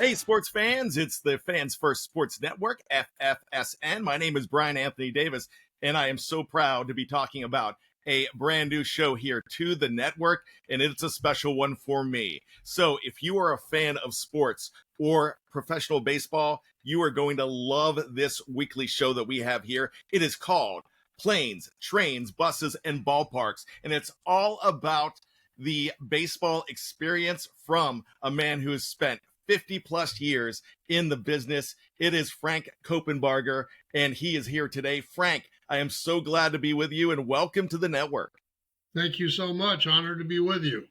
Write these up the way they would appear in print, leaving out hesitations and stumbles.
Hey, sports fans, it's the Fans First Sports Network, FFSN. My name is Brian Anthony Davis, and I am so proud to be talking about a brand new show here to the network, and it's a special one for me. So, if you are a fan of sports or professional baseball, you are going to love this weekly show that we have here. It is called Planes, Trains, Buses, and Ballparks, and it's all about the baseball experience from a man who has spent 50 plus years in the business. It is Frank Coppenbarger, and he is here today. Frank, I am so glad to be with you, and welcome to the network. Thank you so much. Honored to be with you.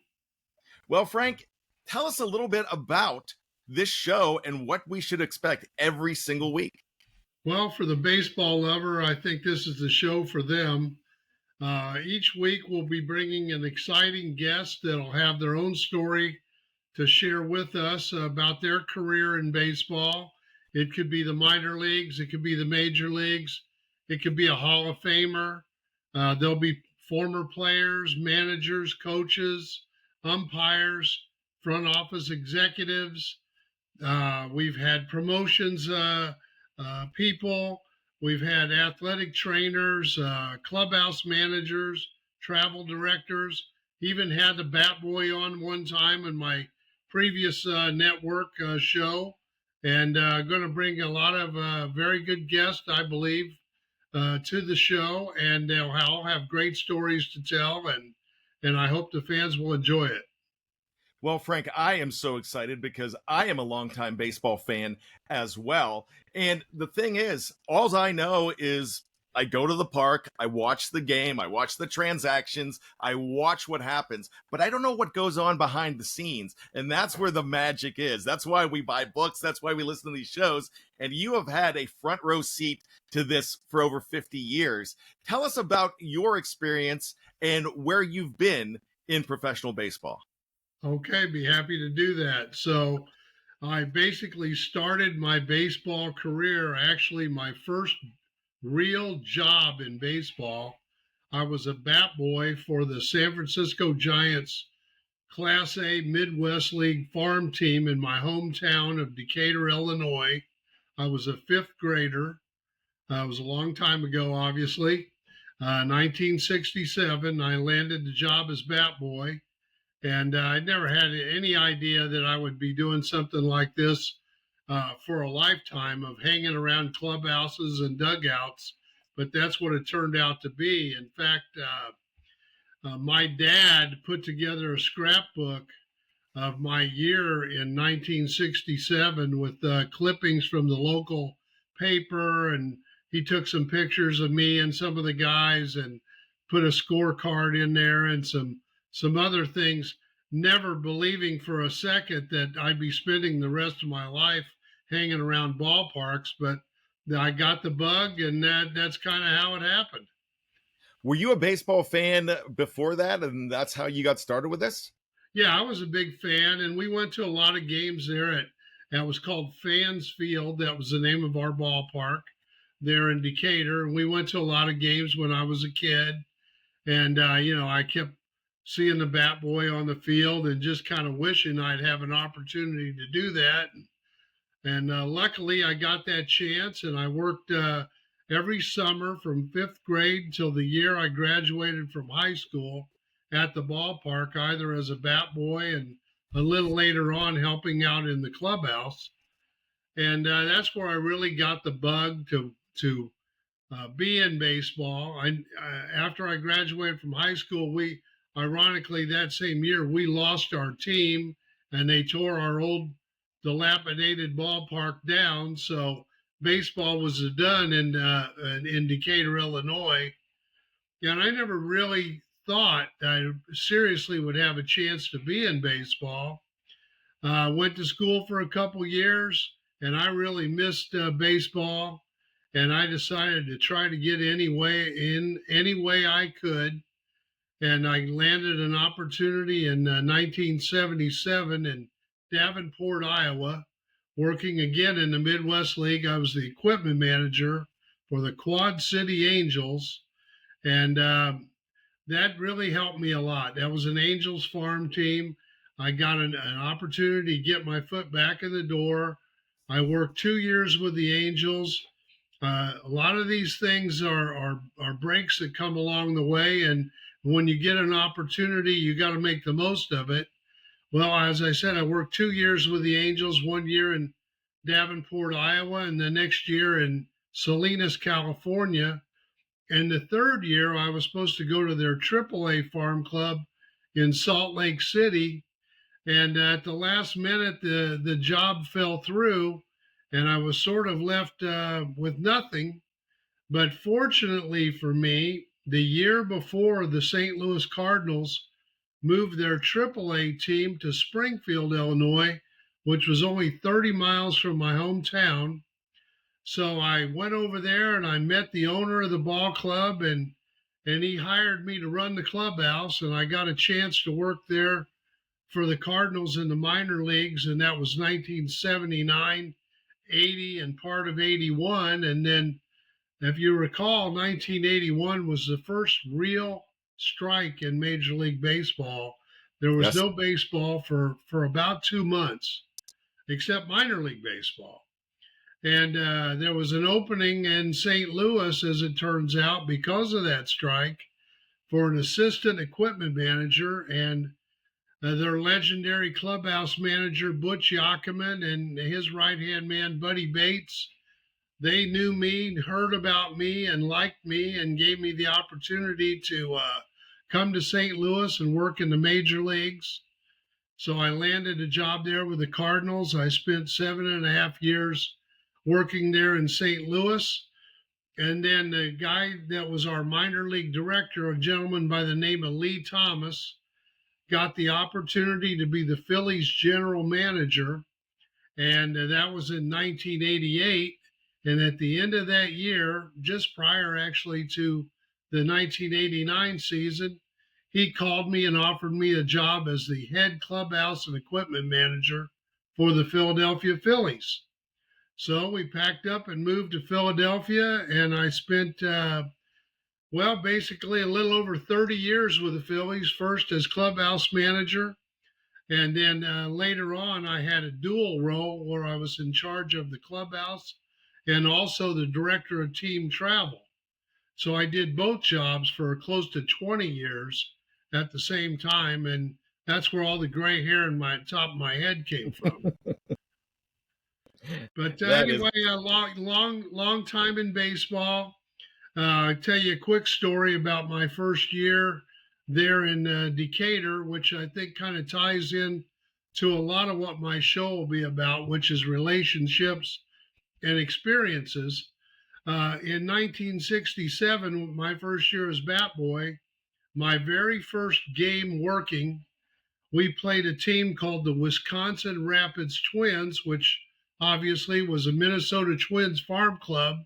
Well, Frank, tell us a little bit about this show and what we should expect every single week. Well, for the baseball lover, I think this is the show for them. Each week, we'll be bringing an exciting guest that'll have their own story to share with us about their career in baseball. It could be the minor leagues, it could be the major leagues, it could be a Hall of Famer. There'll be former players, managers, coaches, umpires, front office executives. We've had promotions people. We've had athletic trainers, clubhouse managers, travel directors. Even had the bat boy on one time in my previous network show, and going to bring a lot of very good guests, I believe, to the show, and they'll all have great stories to tell, and I hope the fans will enjoy it. Well, Frank, I am so excited because I am a longtime baseball fan as well. And the thing is, all I know is I go to the park, I watch the game, I watch the transactions, I watch what happens, but I don't know what goes on behind the scenes. And that's where the magic is. That's why we buy books. That's why we listen to these shows. And you have had a front row seat to this for over 50 years. Tell us about your experience and where you've been in professional baseball. Okay, be happy to do that. So I basically started my baseball career, actually my first real job in baseball. I was a bat boy for the San Francisco Giants Class A Midwest League farm team in my hometown of Decatur, Illinois. I was a fifth grader. It was a long time ago, obviously. 1967, I landed the job as bat boy. And I never had any idea that I would be doing something like this for a lifetime of hanging around clubhouses and dugouts. But that's what it turned out to be. In fact, my dad put together a scrapbook of my year in 1967 with clippings from the local paper. And he took some pictures of me and some of the guys and put a scorecard in there and some other things, never believing for a second that I'd be spending the rest of my life hanging around ballparks. But I got the bug, and that's kind of how it happened. Were you a baseball fan before that, and that's how you got started with this? Yeah, I was a big fan, and we went to a lot of games there that was called Fans Field. That was the name of our ballpark there in Decatur. And we went to a lot of games when I was a kid. And, I kept seeing the bat boy on the field and just kind of wishing I'd have an opportunity to do that. And luckily I got that chance, and I worked every summer from fifth grade till the year I graduated from high school at the ballpark, either as a bat boy and a little later on helping out in the clubhouse. And that's where I really got the bug to be in baseball. After I graduated from high school, ironically, that same year, we lost our team and they tore our old dilapidated ballpark down. So baseball was done in Decatur, Illinois. And I never really thought I seriously would have a chance to be in baseball. Went to school for a couple years, and I really missed baseball. And I decided to try to get any way I could. And I landed an opportunity in 1977 in Davenport, Iowa, working again in the Midwest League. I was the equipment manager for the Quad City Angels. And that really helped me a lot. That was an Angels farm team. I got an opportunity to get my foot back in the door. I worked 2 years with the Angels. A lot of these things are breaks that come along the way, and when you get an opportunity, you got to make the most of it. Well, as I said, I worked 2 years with the Angels, 1 year in Davenport, Iowa, and the next year in Salinas, California. And the third year, I was supposed to go to their AAA farm club in Salt Lake City. And at the last minute, the job fell through, and I was sort of left with nothing. But fortunately for me, the year before, the St. Louis Cardinals moved their AAA team to Springfield, Illinois, which was only 30 miles from my hometown. So I went over there and I met the owner of the ball club, and he hired me to run the clubhouse, and I got a chance to work there for the Cardinals in the minor leagues, and that was 1979, 80, and part of 81. And then, if you recall, 1981 was the first real strike in Major League Baseball. There was Yes. no baseball for about 2 months, except minor league baseball. And there was an opening in St. Louis, as it turns out, because of that strike, for an assistant equipment manager. And their legendary clubhouse manager, Butch Yakiman, and his right-hand man, Buddy Bates, they knew me, heard about me, and liked me, and gave me the opportunity to come to St. Louis and work in the major leagues. So I landed a job there with the Cardinals. I spent 7.5 years working there in St. Louis. And then the guy that was our minor league director, a gentleman by the name of Lee Thomas, got the opportunity to be the Phillies general manager. And that was in 1988. And at the end of that year, just prior actually to the 1989 season, he called me and offered me a job as the head clubhouse and equipment manager for the Philadelphia Phillies. So we packed up and moved to Philadelphia, and I spent, basically a little over 30 years with the Phillies, first as clubhouse manager. And then later on, I had a dual role where I was in charge of the clubhouse and also the director of team travel. So I did both jobs for close to 20 years at the same time. And that's where all the gray hair in my top of my head came from. But anyway, a long time in baseball. I'll tell you a quick story about my first year there in Decatur, which I think kind of ties in to a lot of what my show will be about, which is relationships and experiences. In 1967, my first year as bat boy, my very first game working, we played a team called the Wisconsin Rapids Twins, which obviously was a Minnesota Twins farm club.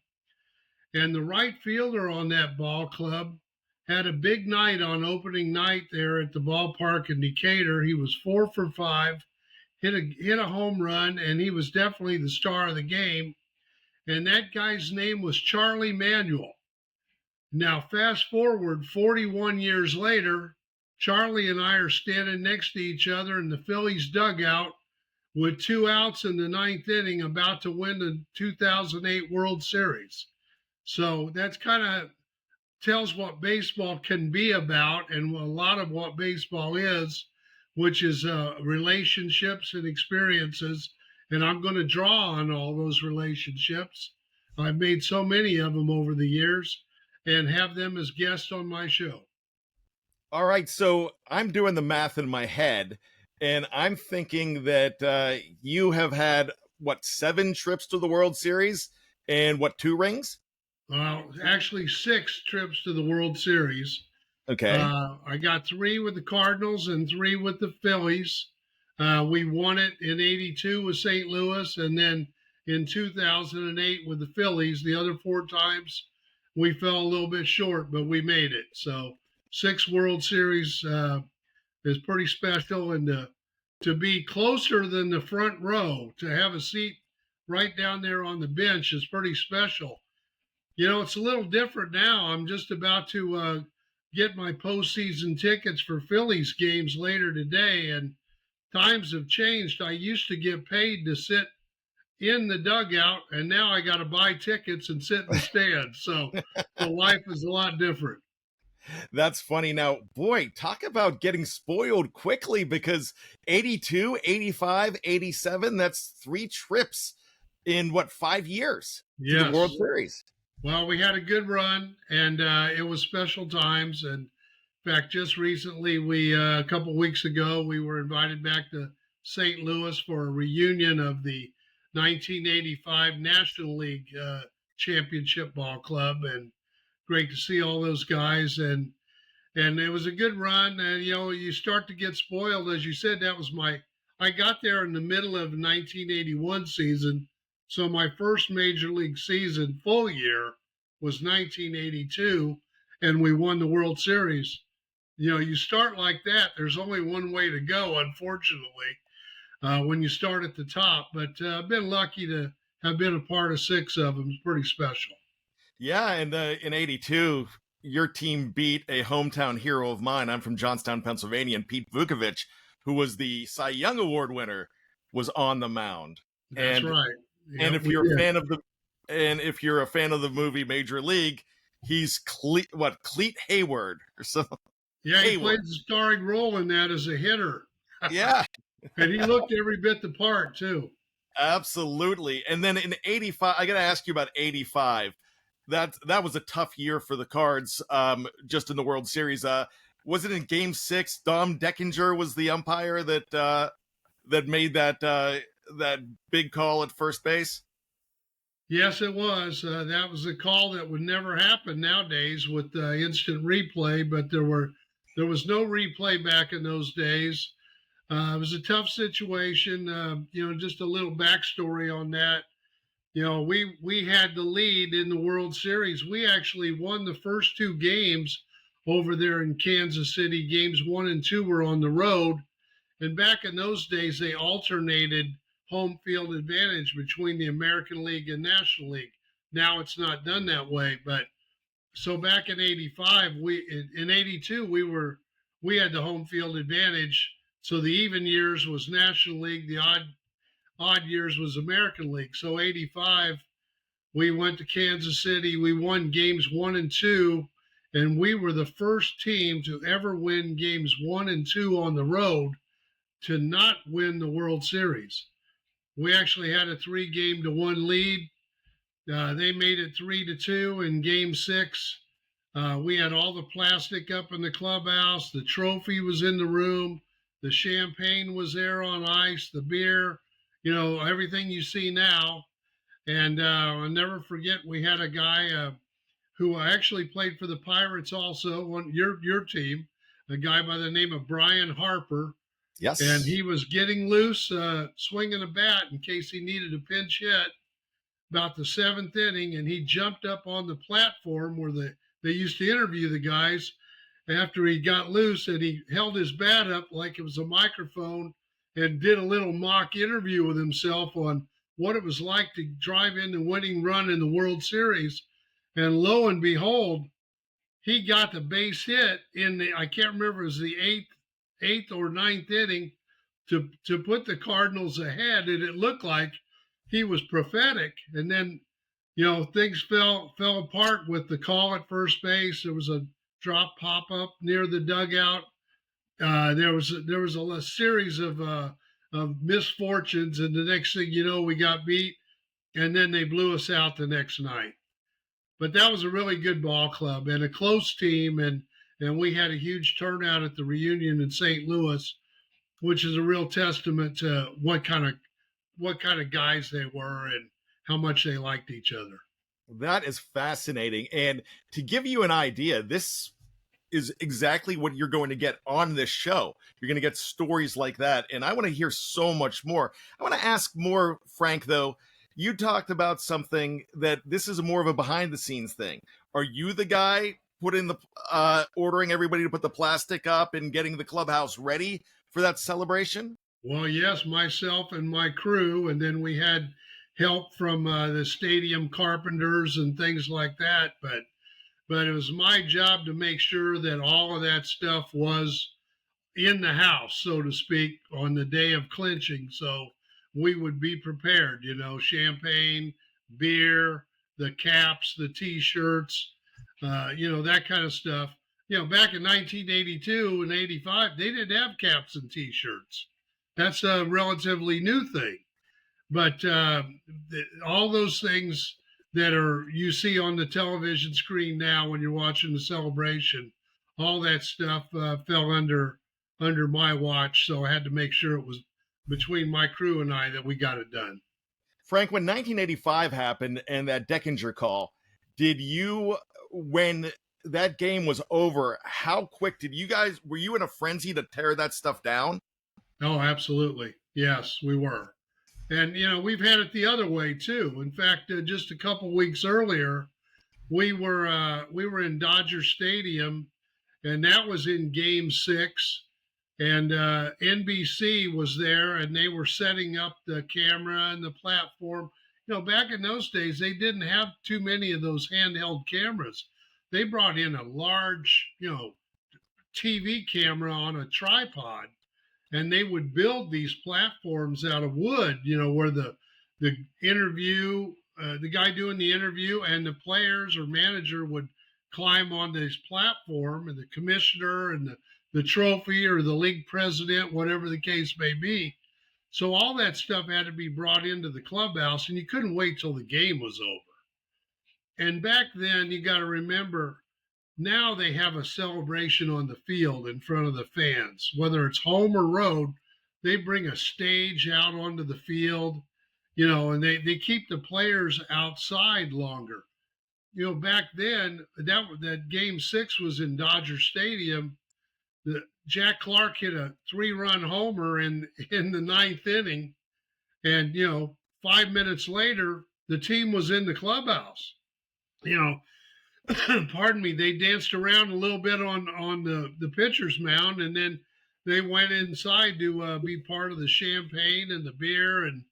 And the right fielder on that ball club had a big night on opening night there at the ballpark in Decatur. He was 4 for 5, hit a home run, and he was definitely the star of the game. And that guy's name was Charlie Manuel. Now, fast forward 41 years later, Charlie and I are standing next to each other in the Phillies dugout with 2 outs in the ninth inning, about to win the 2008 World Series. So that's kind of tells what baseball can be about, and a lot of what baseball is, which is relationships and experiences. And I'm going to draw on all those relationships. I've made so many of them over the years and have them as guests on my show. All right. So I'm doing the math in my head, and I'm thinking that you have had, 7 trips to the World Series and 2 rings? Actually 6 trips to the World Series. Okay. I got 3 with the Cardinals and 3 with the Phillies. We won it in 82 with St. Louis, and then in 2008 with the Phillies. The other 4 times we fell a little bit short, but we made it. So 6 World Series is pretty special. And to be closer than the front row, to have a seat right down there on the bench is pretty special. You know, it's a little different now. I'm just about to get my postseason tickets for Phillies games later today. And times have changed. I used to get paid to sit in the dugout, and now I got to buy tickets and sit in the stands. So life is a lot different. That's funny. Now, boy, talk about getting spoiled quickly because 82, 85, 87, that's 3 trips in what, 5 years to the World Yes. Series. Well, we had a good run, and it was special times. And in fact, just recently, we a couple weeks ago, we were invited back to St. Louis for a reunion of the 1985 National League Championship Ball Club, and great to see all those guys. And it was a good run. And you start to get spoiled, as you said. I got there in the middle of 1981 season, so my first major league season full year was 1982, and we won the World Series. You start like that. There's only one way to go, unfortunately, when you start at the top. But I've been lucky to have been a part of 6 of them. It's pretty special. Yeah, and in 82, your team beat a hometown hero of mine. I'm from Johnstown, Pennsylvania, and Pete Vukovich, who was the Cy Young Award winner, was on the mound. That's And right. and Yep, if we you're a did. fan of the and if you're a fan of the movie Major League, he's Cleet Hayward or something. Yeah, he Hayward. played the starring role in that as a hitter. Yeah, And he looked every bit the part, too. absolutely. And then in 85, I got to ask you about 85. That was a tough year for the Cards, just in the World Series. Was it in Game 6? Dom Deckinger was the umpire that made that big call at first base. Yes, it was. That was a call that would never happen nowadays with instant replay, but there was no replay back in those days. It was a tough situation. Just a little backstory on that. We had the lead in the World Series. We actually won the first 2 games over there in Kansas City. Games 1 and 2 were on the road. And back in those days, they alternated home field advantage between the American League and National League. Now it's not done that way. But so back in 85, in 82, we had the home field advantage. So the even years was National League, the odd years was American League. So 85, we went to Kansas City. We won games 1 and 2, and we were the first team to ever win games 1 and 2 on the road to not win the World Series. We actually had a 3-game-to-1 lead. They made it 3-2 in Game 6. We had all the plastic up in the clubhouse. The trophy was in the room. The champagne was there on ice. The beer, everything you see now. And I'll never forget, we had a guy who actually played for the Pirates also, on your team, a guy by the name of Brian Harper. And Yes. he was getting loose, swinging a bat in case he needed a pinch hit about the 7th inning. And he jumped up on the platform where they used to interview the guys after he got loose, and he held his bat up like it was a microphone and did a little mock interview with himself on what it was like to drive in the winning run in the World Series. And lo and behold, he got the base hit I can't remember, it was the eighth or ninth inning to put the Cardinals ahead, and it looked like he was prophetic. And then, things fell apart with the call at first base. There was a drop pop up near the dugout. There was a series of misfortunes, and the next thing you know, we got beat, and then they blew us out the next night. But that was a really good ball club and a close team, and we had a huge turnout at the reunion in St. Louis, which is a real testament to what kind of guys they were and how much they liked each other. That is fascinating. And to give you an idea, this is exactly what you're going to get on this show. You're going to get stories like that. And I want to hear so much more. I want to ask more, Frank, though. You talked about something that this is more of a behind the scenes thing. Are you the guy ordering everybody to put the plastic up and getting the clubhouse ready for that celebration? Well, yes, myself and my crew, and then we had help from the stadium carpenters and things like that. But it was my job to make sure that all of that stuff was in the house, so to speak, on the day of clinching. So we would be prepared, champagne, beer, the caps, the T-shirts, that kind of stuff. Back in 1982 and 85, they didn't have caps and T-shirts. That's a relatively new thing. But all those things that you see on the television screen now when you're watching the celebration, all that stuff fell under my watch. So I had to make sure it was between my crew and I that we got it done. Frank, when 1985 happened and that Deckinger call, when that game was over, how quick were you in a frenzy to tear that stuff down? Oh, absolutely. Yes, we were. And, we've had it the other way too. In fact, just a couple weeks earlier, we were in Dodger Stadium, and that was in Game 6. And NBC was there, and they were setting up the camera and the platform. Back in those days, they didn't have too many of those handheld cameras. They brought in a large, TV camera on a tripod, and they would build these platforms out of wood, where the interview, the guy doing the interview and the players or manager would climb on this platform, and the commissioner and the trophy or the league president, whatever the case may be. So all that stuff had to be brought into the clubhouse, and you couldn't wait till the game was over. And back then, you got to remember, now they have a celebration on the field in front of the fans, whether it's home or road. They bring a stage out onto the field, and they keep the players outside longer. Back then, that Game 6 was in Dodger Stadium. Jack Clark hit a 3-run homer in the ninth inning, and 5 minutes later, the team was in the clubhouse. Pardon me, they danced around a little bit on the pitcher's mound, and then they went inside to be part of the champagne and the beer and,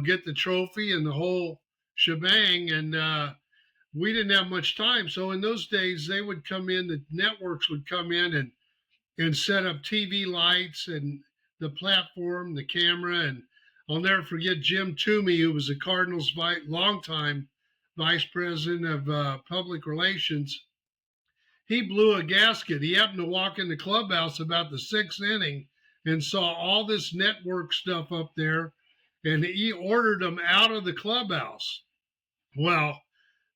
get the trophy and the whole shebang. And we didn't have much time. So in those days, they would come in, the networks would come in and set up TV lights and the platform, the camera. And I'll never forget Jim Toomey, who was the Cardinals' longtime vice president of public relations. He blew a gasket. He happened to walk in the clubhouse about the 6th inning and saw all this network stuff up there, and he ordered them out of the clubhouse. Well,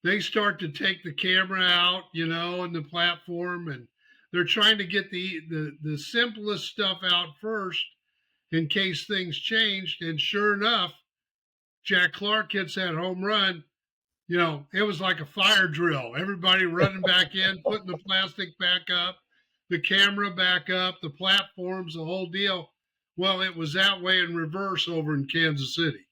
they start to take the camera out, and the platform, and they're trying to get the simplest stuff out first in case things changed. And sure enough, Jack Clark hits that home run. It was like a fire drill. Everybody running back in, putting the plastic back up, the camera back up, the platforms, the whole deal. Well, it was that way in reverse over in Kansas City.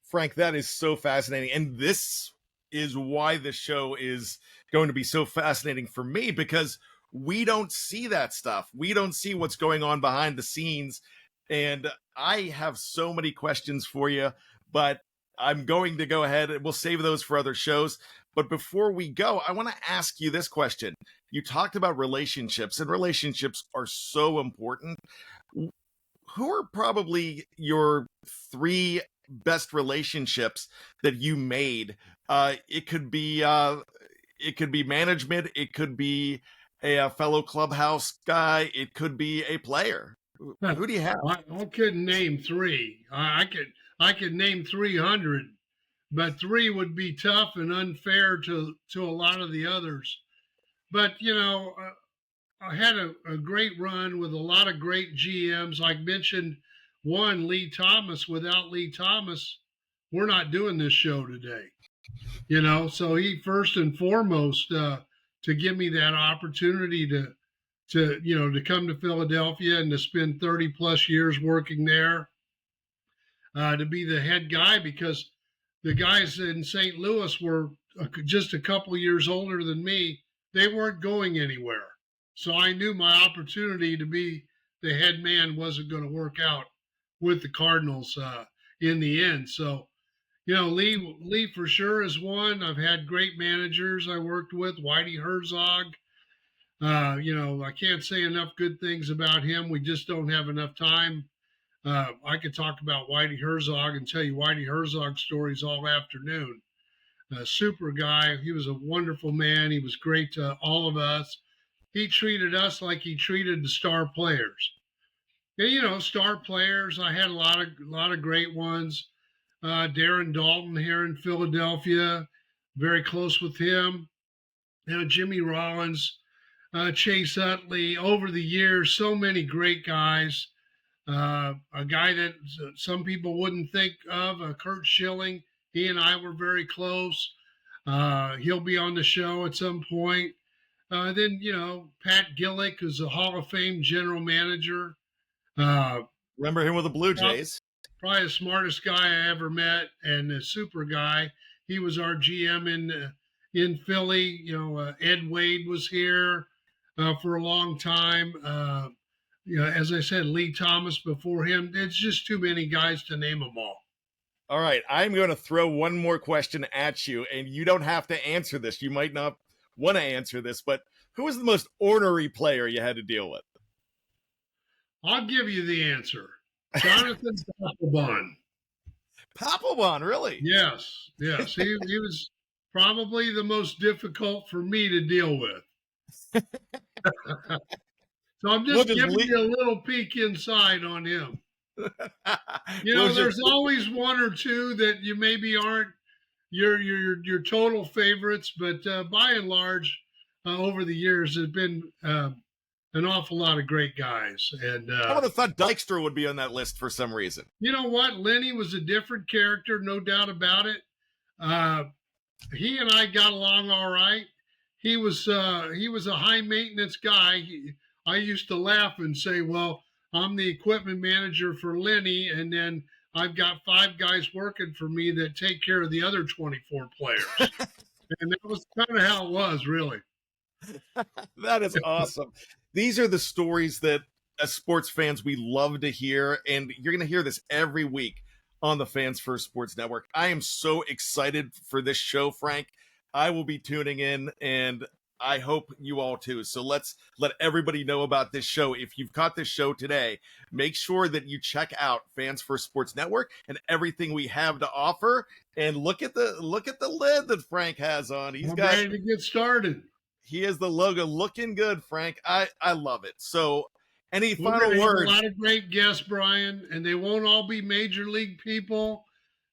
Frank, that is so fascinating. And this is why this show is going to be so fascinating for me, because we don't see that stuff. We don't see what's going on behind the scenes. And I have so many questions for you, but I'm going to go ahead and we'll save those for other shows. But before we go, I want to ask you this question. You talked about relationships, and relationships are so important. Who are probably your 3 best relationships that you made? It could be management. It could be a fellow clubhouse guy. It could be a player. Who do you have? I couldn't name 3. I could name 300, but 3 would be tough and unfair to a lot of the others. But, I had a great run with a lot of great GMs. Like mentioned, one, Lee Thomas. Without Lee Thomas, we're not doing this show today. So he first and foremost to give me that opportunity to come to Philadelphia and to spend 30 plus years working there, to be the head guy, because the guys in St. Louis were just a couple years older than me. They weren't going anywhere. So I knew my opportunity to be the head man wasn't going to work out with the Cardinals in the end. So, Lee for sure is one. I've had great managers I worked with, Whitey Herzog, I can't say enough good things about him. We just don't have enough time. I could talk about Whitey Herzog and tell you Whitey Herzog stories all afternoon. Super guy. He was a wonderful man. He was great to all of us. He treated us like he treated the star players. And, star players. I had a lot of great ones. Darren Dalton here in Philadelphia, very close with him. Jimmy Rollins, Chase Utley. Over the years, so many great guys. A guy that some people wouldn't think of, Kurt Schilling. He and I were very close. He'll be on the show at some point. Then, Pat Gillick is a Hall of Fame general manager. Remember him with the Blue Jays? Probably the smartest guy I ever met and a super guy. He was our GM in Philly. Ed Wade was here for a long time. As I said, Lee Thomas before him. It's just too many guys to name them all. All right, I'm going to throw one more question at you, and you don't have to answer this. You might not want to answer this, but who was the most ornery player you had to deal with? I'll give you the answer. Jonathan Papelbon. Papelbon, really? Yes. He was probably the most difficult for me to deal with. So I'm just giving you a little peek inside on him. There's always one or two that you maybe aren't your total favorites, but by and large, over the years, there's been an awful lot of great guys. And I would have thought Dykstra would be on that list for some reason. You know what? Lenny was a different character, no doubt about it. He and I got along all right. He was a high maintenance guy. I used to laugh and say, well, I'm the equipment manager for Lenny, and then I've got 5 guys working for me that take care of the other 24 players. And that was kind of how it was, really. That is awesome. These are the stories that as sports fans we love to hear, and you're going to hear this every week on the Fans First Sports Network. I am so excited for this show, Frank. I will be tuning in, and I hope you all too. So let's let everybody know about this show. If you've caught this show today, make sure that you check out Fans First Sports Network and everything we have to offer. And look at the lid that Frank has on. He's ready to get started. He has the logo looking good, Frank. I love it. So any final words? A lot of great guests, Brian, and they won't all be major league people.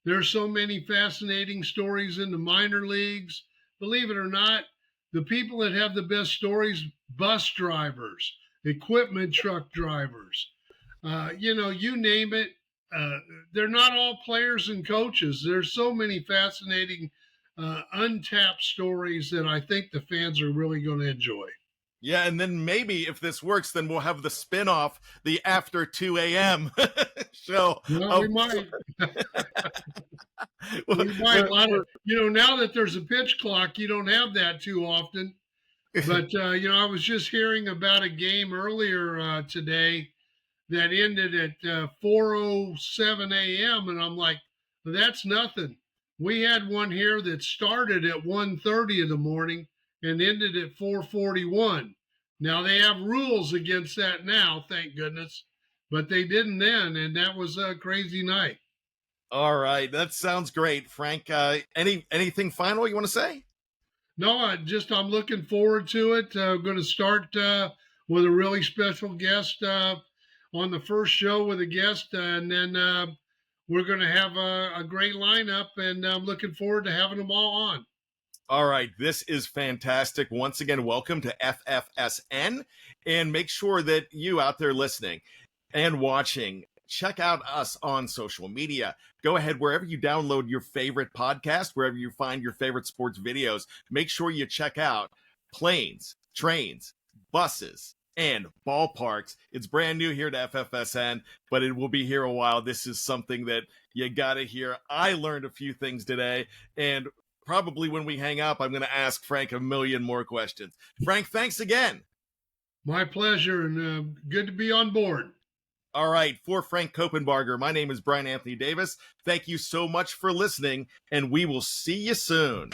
There's so many fascinating stories in the minor leagues. Believe it or not, the people that have the best stories, bus drivers, equipment truck drivers, you name it. They're not all players and coaches. There's so many fascinating, untapped stories that I think the fans are really going to enjoy. Yeah, and then maybe if this works, then we'll have the spinoff, the After 2 a.m. show. Well, we might. We might. Now that there's a pitch clock, you don't have that too often. But, I was just hearing about a game earlier today that ended at 4:07 a.m. And I'm like, that's nothing. We had one here that started at 1:30 in the morning and ended at 4:41. Now they have rules against that now, thank goodness, but they didn't then, and that was a crazy night. All right, that sounds great, Frank. Anything final you want to say? No, I'm looking forward to it. I'm going to start with a really special guest on the first show with a guest, and then we're going to have a great lineup, and I'm looking forward to having them all on. All right, this is fantastic. Once again, welcome to FFSN, and make sure that you out there listening and watching, check out us on social media. Go ahead, wherever you download your favorite podcast, wherever you find your favorite sports videos, make sure you check out Planes, Trains, Buses, and Ballparks. It's brand new here to FFSN, but it will be here a while. This is something that you got to hear. I learned a few things today, and probably when we hang up, I'm going to ask Frank a million more questions. Frank, thanks again. My pleasure, and good to be on board. All right, for Frank Coppenbarger, my name is Brian Anthony Davis. Thank you so much for listening, and we will see you soon.